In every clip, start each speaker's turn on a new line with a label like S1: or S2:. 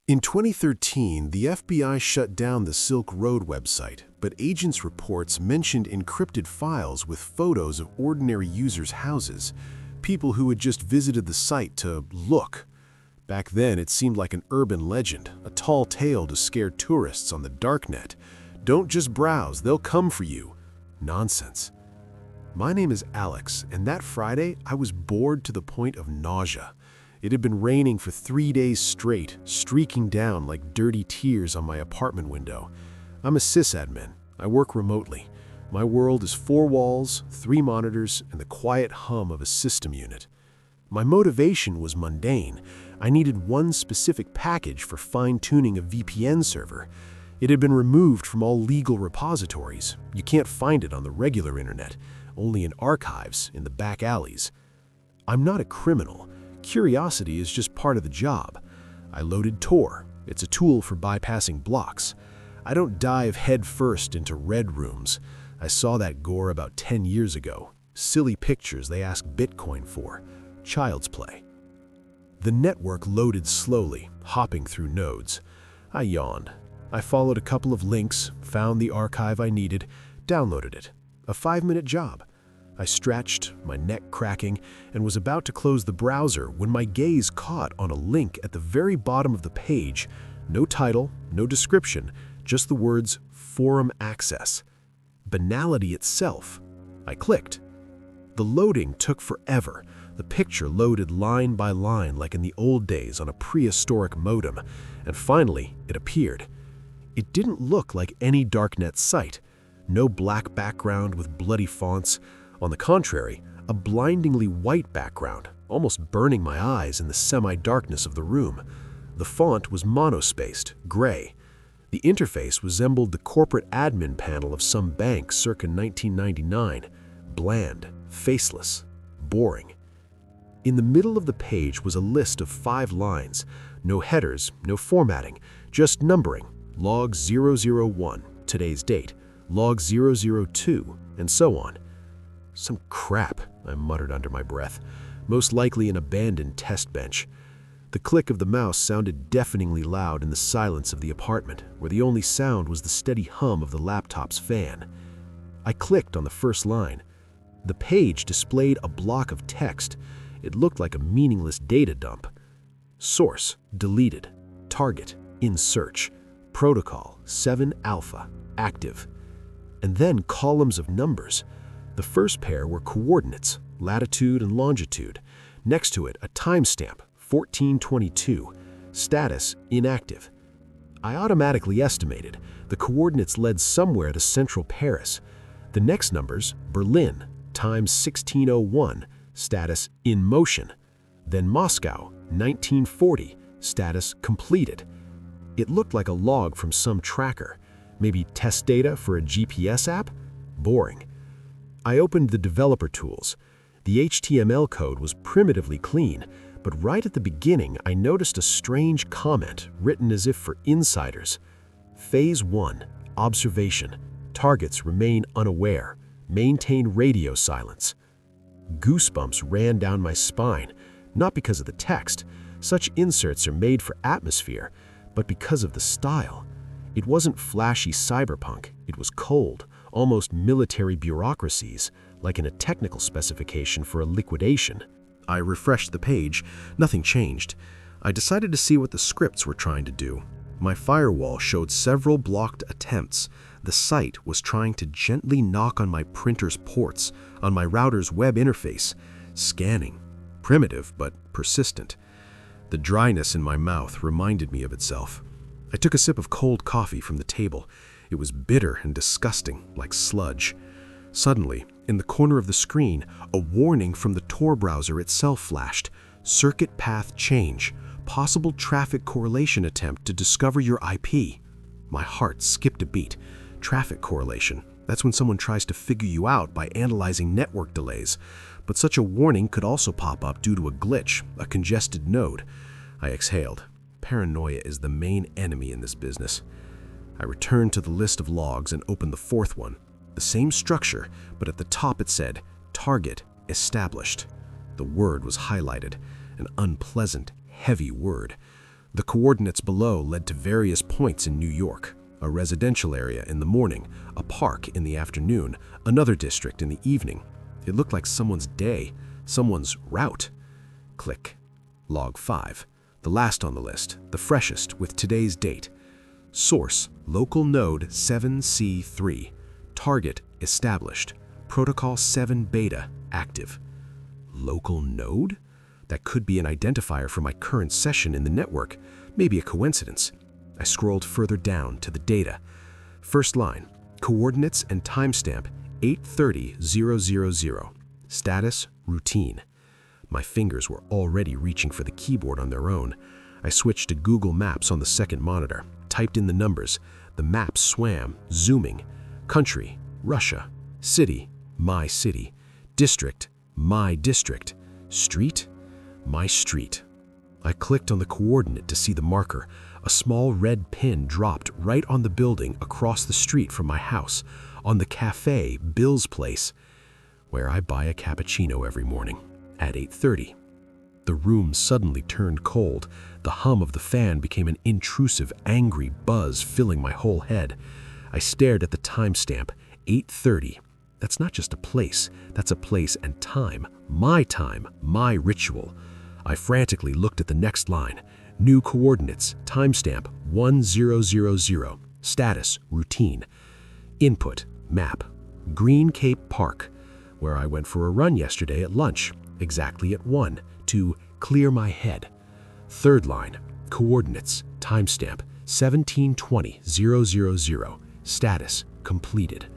S1: In 2013, the FBI shut down the Silk Road website, but agents' reports mentioned encrypted files with photos of ordinary users' houses, people who had just visited the site to look. Back then, it seemed like an urban legend, a tall tale to scare tourists on the darknet. Don't just browse, they'll come for you. Nonsense. My name is Alex, and that Friday, I was bored to the point of nausea. It had been raining for 3 days straight, streaking down like dirty tears on my apartment window. I'm a sysadmin. I work remotely. My world is 4 walls, 3 monitors, and the quiet hum of a system unit. My motivation was mundane. I needed one specific package for fine-tuning a VPN server. It had been removed from all legal repositories. You can't find it on the regular internet, only in archives in the back alleys. I'm not a criminal. Curiosity is just part of the job. I loaded Tor. It's a tool for bypassing blocks. I don't dive headfirst into red rooms. I saw that gore about 10 years ago. Silly pictures they ask Bitcoin for. Child's play. The network loaded slowly, hopping through nodes. I yawned. I followed a couple of links, found the archive I needed, downloaded it. A 5-minute job. I stretched, my neck cracking, and was about to close the browser when my gaze caught on a link at the very bottom of the page. No title, no description, just the words "Forum Access." Banality itself. I clicked. The loading took forever. The picture loaded line by line like in the old days on a prehistoric modem, and finally it appeared. It didn't look like any darknet site. No black background with bloody fonts. On the contrary, a blindingly white background, almost burning my eyes in the semi-darkness of the room. The font was monospaced, gray. The interface resembled the corporate admin panel of some bank circa 1999. Bland, faceless, boring. In the middle of the page was a list of 5 lines. No headers, no formatting, just numbering. Log 001, today's date. Log 002, and so on. Some crap, I muttered under my breath. Most likely an abandoned test bench. The click of the mouse sounded deafeningly loud in the silence of the apartment, where the only sound was the steady hum of the laptop's fan. I clicked on the first line. The page displayed a block of text. It looked like a meaningless data dump. Source, deleted. Target, in search. Protocol, 7 alpha, active. And then columns of numbers. The first pair were coordinates, latitude and longitude. Next to it, a timestamp, 1422. Status, inactive. I automatically estimated. The coordinates led somewhere to central Paris. The next numbers, Berlin, time 1601. Status, in motion. Then Moscow, 1940. Status, completed. It looked like a log from some tracker. Maybe test data for a GPS app? Boring. I opened the developer tools. The HTML code was primitively clean, but right at the beginning I noticed a strange comment written as if for insiders. Phase 1, observation. Targets remain unaware. Maintain radio silence. Goosebumps ran down my spine, not because of the text. Such inserts are made for atmosphere, but because of the style. It wasn't flashy cyberpunk. It was cold, almost military bureaucracies, like in a technical specification for a liquidation. I refreshed the page. Nothing changed. I decided to see what the scripts were trying to do. My firewall showed several blocked attempts. The site was trying to gently knock on my printer's ports, on my router's web interface. Scanning. Primitive, but persistent. The dryness in my mouth reminded me of itself. I took a sip of cold coffee from the table. It was bitter and disgusting, like sludge. Suddenly, in the corner of the screen, a warning from the Tor browser itself flashed. Circuit path change. Possible traffic correlation attempt to discover your IP. My heart skipped a beat. Traffic correlation. That's when someone tries to figure you out by analyzing network delays. But such a warning could also pop up due to a glitch, a congested node. I exhaled. Paranoia is the main enemy in this business. I returned to the list of logs and opened the 4th one. The same structure, but at the top it said, Target established. The word was highlighted, an unpleasant, heavy word. The coordinates below led to various points in New York: a residential area in the morning, a park in the afternoon, another district in the evening. It looked like someone's day, someone's route. Click. Log 5. The last on the list, the freshest, with today's date. Source: local node 7C3. Target: established. Protocol 7 beta active. Local node? That could be an identifier for my current session in the network, maybe a coincidence. I scrolled further down to the data. First line: coordinates and timestamp 8:30:000. Status: routine. My fingers were already reaching for the keyboard on their own. I switched to Google Maps on the second monitor, typed in the numbers. The map swam, zooming. Country: Russia. City: my city. District: my district. Street: my street. I clicked on the coordinate to see the marker. A small red pin dropped right on the building across the street from my house, on the cafe Bill's Place, where I buy a cappuccino every morning at 8:30. The room suddenly turned cold. The hum of the fan became an intrusive, angry buzz filling my whole head. I stared at the timestamp, 8:30. That's not just a place, that's a place and time, my ritual. I frantically looked at the next line. New coordinates, timestamp 1000. Status: routine. Input: map. Green Cape Park, where I went for a run yesterday at lunch, exactly at 1, to clear my head. Third line: coordinates, timestamp 17:20:000. Status: completed.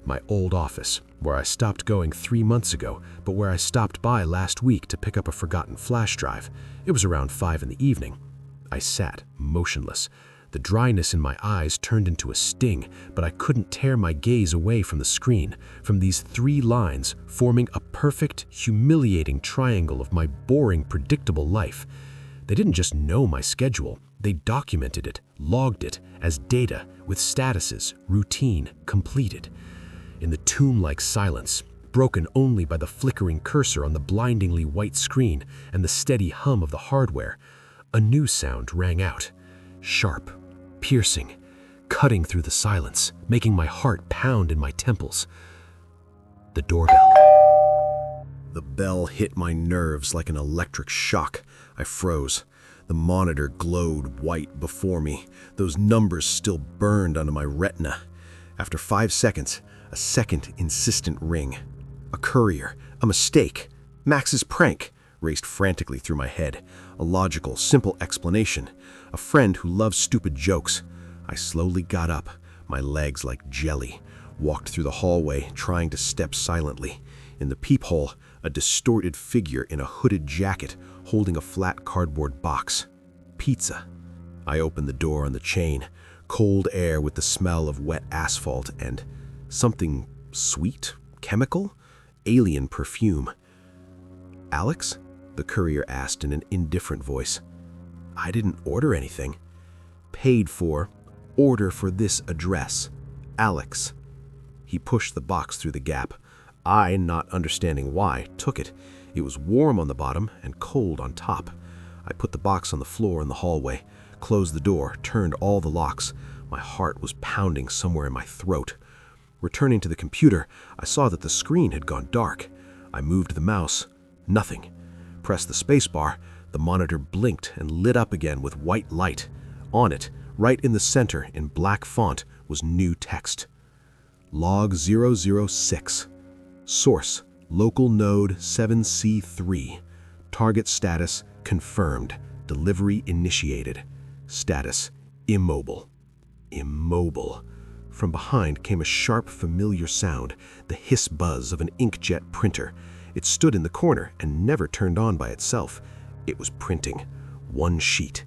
S1: My old office, where I stopped going 3 months ago, but where I stopped by last week to pick up a forgotten flash drive. It was around 5 in the evening. I sat, motionless. The dryness in my eyes turned into a sting, but I couldn't tear my gaze away from the screen, from these 3 lines forming a perfect, humiliating triangle of my boring, predictable life. They didn't just know my schedule, they documented it, logged it as data with statuses: routine, completed. In the tomb-like silence, broken only by the flickering cursor on the blindingly white screen and the steady hum of the hardware, a new sound rang out, sharp, piercing, cutting through the silence, making my heart pound in my temples. The doorbell. The bell hit my nerves like an electric shock. I froze. The monitor glowed white before me. Those numbers still burned onto my retina. After 5 seconds, a second insistent ring. A courier, a mistake, Max's prank raced frantically through my head. A logical, simple explanation. A friend who loves stupid jokes. I slowly got up, my legs like jelly, walked through the hallway, trying to step silently. In the peephole, a distorted figure in a hooded jacket holding a flat cardboard box. Pizza. I opened the door on the chain. Cold air with the smell of wet asphalt and something sweet, chemical, alien perfume. "Alex?" the courier asked in an indifferent voice. "I didn't order anything." "Paid for. Order for this address. Alex." He pushed the box through the gap. I, not understanding why, took it. It was warm on the bottom and cold on top. I put the box on the floor in the hallway, closed the door, turned all the locks. My heart was pounding somewhere in my throat. Returning to the computer, I saw that the screen had gone dark. I moved the mouse. Nothing. Pressed the spacebar. The monitor blinked and lit up again with white light. On it, right in the center, in black font, was new text. Log 006. Source: local node 7C3. Target status: confirmed. Delivery initiated. Status: immobile. Immobile. From behind came a sharp, familiar sound, the hiss buzz of an inkjet printer. It stood in the corner and never turned on by itself. It was printing. 1 sheet.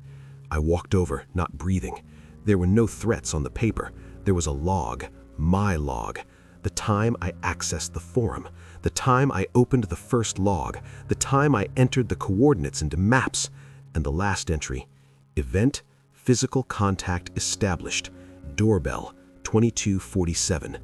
S1: I walked over, not breathing. There were no threats on the paper. There was a log, my log. The time I accessed the forum, the time I opened the first log, the time I entered the coordinates into maps, and the last entry: event, physical contact established, doorbell, 22:47.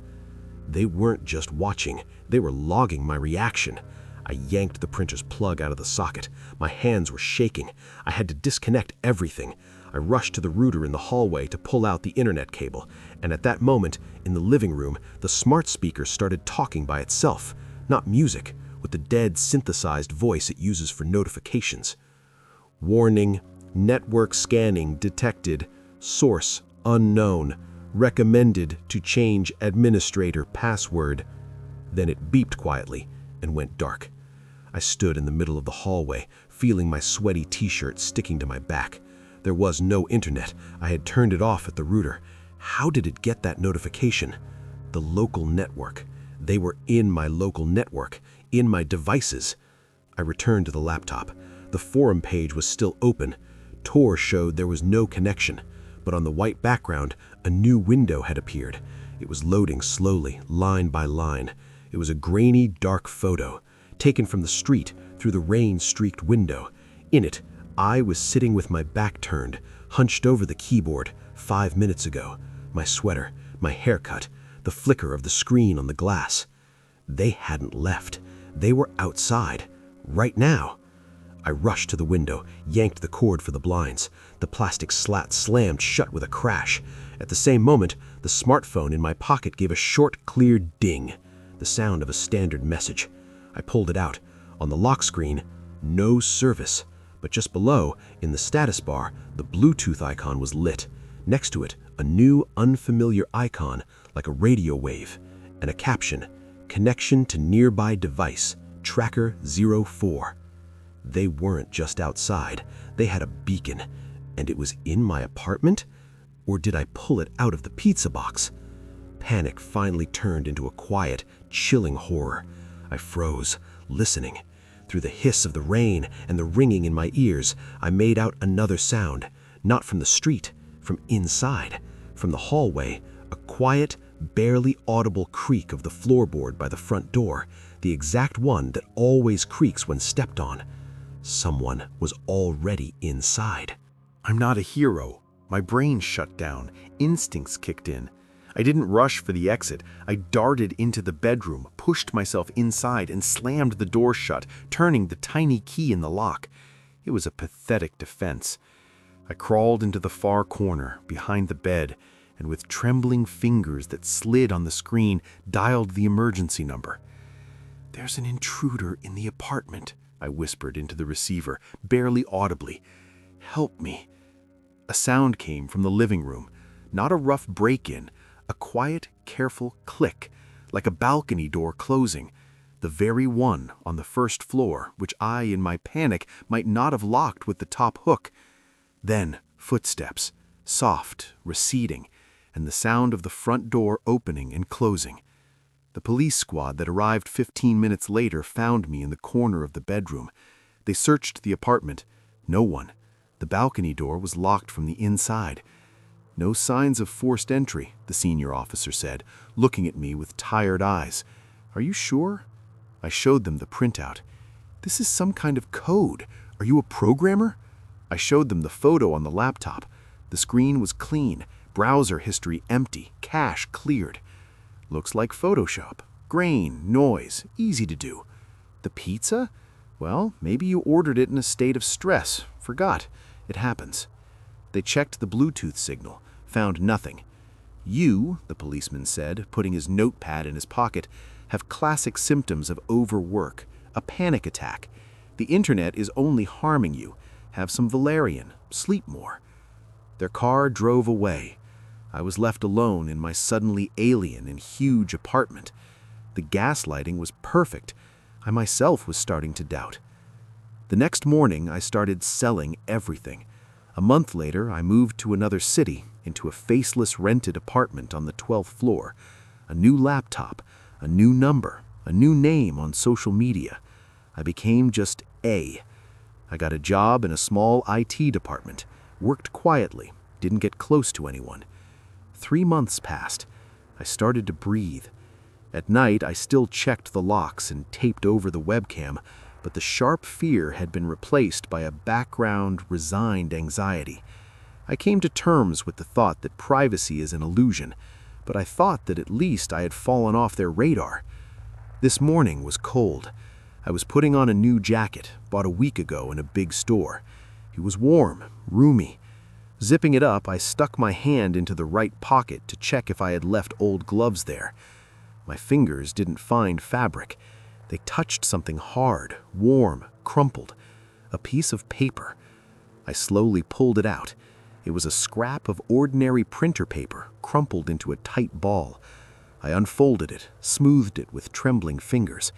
S1: They weren't just watching, they were logging my reaction. I yanked the printer's plug out of the socket. My hands were shaking. I had to disconnect everything. I rushed to the router in the hallway to pull out the internet cable, and at that moment, in the living room, the smart speaker started talking by itself, not music, with the dead synthesized voice it uses for notifications. Warning, network scanning detected, source unknown, recommended to change administrator password. Then it beeped quietly and went dark. I stood in the middle of the hallway, feeling my sweaty t-shirt sticking to my back. There was no internet. I had turned it off at the router. How did it get that notification? The local network. They were in my local network, in my devices. I returned to the laptop. The forum page was still open. Tor showed there was no connection, but on the white background, a new window had appeared. It was loading slowly, line by line. It was a grainy, dark photo, taken from the street through the rain-streaked window. In it, I was sitting with my back turned, hunched over the keyboard 5 minutes ago. My sweater, my haircut, the flicker of the screen on the glass. They hadn't left. They were outside, right now. I rushed to the window, yanked the cord for the blinds. The plastic slat slammed shut with a crash. At the same moment, the smartphone in my pocket gave a short, clear ding, the sound of a standard message. I pulled it out. On the lock screen, no service. But just below, in the status bar, the Bluetooth icon was lit. Next to it, a new, unfamiliar icon, like a radio wave, and a caption, "Connection to nearby device, Tracker 04. They weren't just outside. They had a beacon, and it was in my apartment? Or did I pull it out of the pizza box? Panic finally turned into a quiet, chilling horror. I froze, listening. Through the hiss of the rain and the ringing in my ears, I made out another sound, not from the street, from inside. From the hallway, a quiet, barely audible creak of the floorboard by the front door, the exact one that always creaks when stepped on. Someone was already inside.
S2: I'm not a hero. My brain shut down. Instincts kicked in. I didn't rush for the exit. I darted into the bedroom, pushed myself inside, and slammed the door shut, turning the tiny key in the lock. It was a pathetic defense. I crawled into the far corner, behind the bed, and with trembling fingers that slid on the screen, dialed the emergency number. "There's an intruder in the apartment," I whispered into the receiver, barely audibly. "Help me." A sound came from the living room, not a rough break-in, a quiet, careful click, like a balcony door closing, the very one on the first floor, which I, in my panic, might not have locked with the top hook. Then, footsteps, soft, receding, and the sound of the front door opening and closing. The police squad that arrived 15 minutes later found me in the corner of the bedroom. They searched the apartment. No one. The balcony door was locked from the inside. "No signs of forced entry," the senior officer said, looking at me with tired eyes. "Are you sure?" I showed them the printout. "This is some kind of code. Are you a programmer?" I showed them the photo on the laptop. The screen was clean, browser history empty, cache cleared. "Looks like Photoshop. Grain, noise, easy to do." "The pizza? Well, maybe you ordered it in a state of stress. Forgot. It happens." They checked the Bluetooth signal, found nothing. "You," the policeman said, putting his notepad in his pocket, "have classic symptoms of overwork, a panic attack. The internet is only harming you. Have some valerian, sleep more." Their car drove away. I was left alone in my suddenly alien and huge apartment. The gaslighting was perfect. I myself was starting to doubt. The next morning, I started selling everything. A month later, I moved to another city, into a faceless rented apartment on the 12th floor. A new laptop, a new number, a new name on social media. I became just A. I got a job in a small IT department, worked quietly, didn't get close to anyone. 3 months passed. I started to breathe. At night, I still checked the locks and taped over the webcam, but the sharp fear had been replaced by a background, resigned anxiety. I came to terms with the thought that privacy is an illusion, but I thought that at least I had fallen off their radar. This morning was cold. I was putting on a new jacket, bought a week ago in a big store. It was warm, roomy. Zipping it up, I stuck my hand into the right pocket to check if I had left old gloves there. My fingers didn't find fabric. They touched something hard, warm, crumpled. A piece of paper. I slowly pulled it out. It was a scrap of ordinary printer paper, crumpled into a tight ball. I unfolded it, smoothed it with trembling fingers.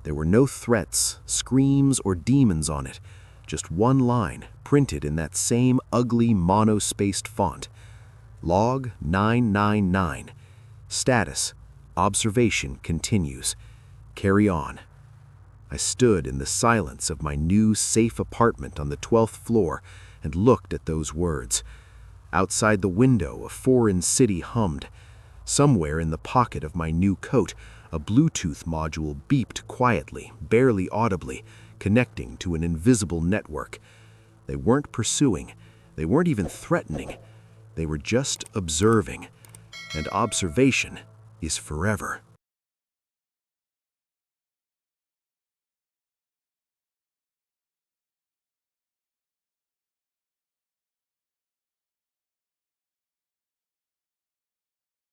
S2: There were no threats, screams, or demons on it. Just one line, printed in that same ugly mono-spaced font. Log 999. Status: observation continues. Carry on. I stood in the silence of my new safe apartment on the 12th floor and looked at those words. Outside the window, a foreign city hummed. Somewhere in the pocket of my new coat, a Bluetooth module beeped quietly, barely audibly, connecting to an invisible network. They weren't pursuing. They weren't even threatening. They were just observing. And observation is forever.